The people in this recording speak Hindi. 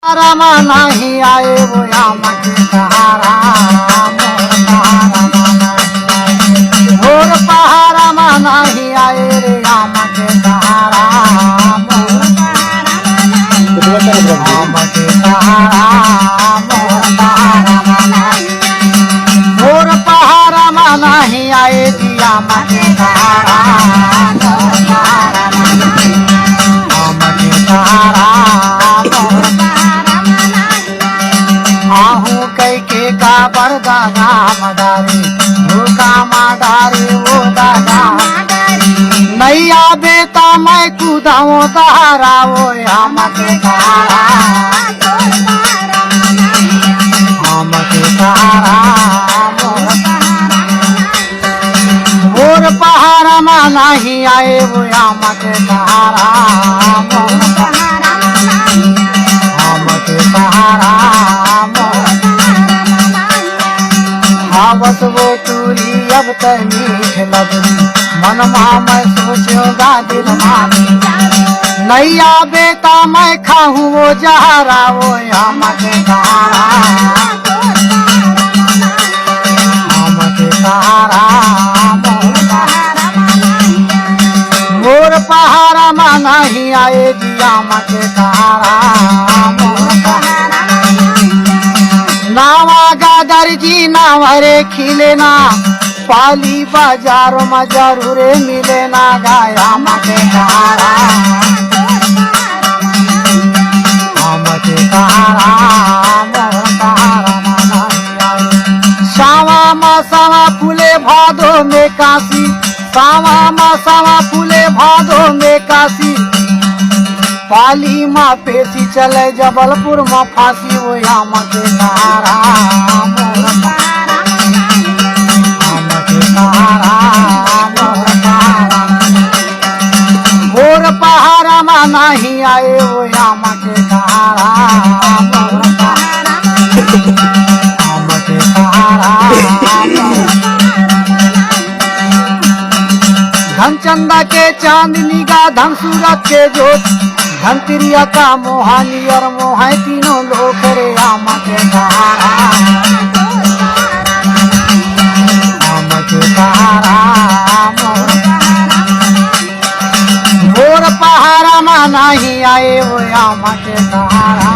रमा नहीं आए वो आम के सहारा मोर पहाड़ा में नहीं आए रे आम के सहारा आम के सहारा मोर पहाड़ा में नहीं आए जी आम के सहारा आम के सहारा आहू कई के का बरदा मदारी भूखा मादारी वो दादा नैया बेटा मैं कूदाऊं दहारा वो आम के सहारा आम के सहारा मोर पहाड़ा में नहीं आए वो आम के सहारा आम के सहारा आवत वो तूरी अब तक मीठ लगनी मन मैं सोचूंगा दिल मानी नैया बेटा मैं खाऊं वो जहरा वो आम के सहारा आम के सहारा मोर पहाड़ा में नहीं आए जी आम के सहारा नावा गादर जी नावरे खिले ना पाली बाजारों में जरूर मिले ना गाया आम के सहारा आम के सहारा सावा मासावा फूले भादो में काशी सावा मासावा फूले भादो में काशी पाली माँ पेशी चले जबलपुर में फांसी वो आम के सहारा आम के सहारा मोर पहाड़ा में नहीं आए वो आम के सहारा आम के सहारा धनचंदा के चांदनी का धन सूरत के जोत धनतिरिया का मोहानी और मोहा तीनों लोग रे आम के सहारा आम के सहारा मोर पहाड़ा में नहीं आए वो आम के सहारा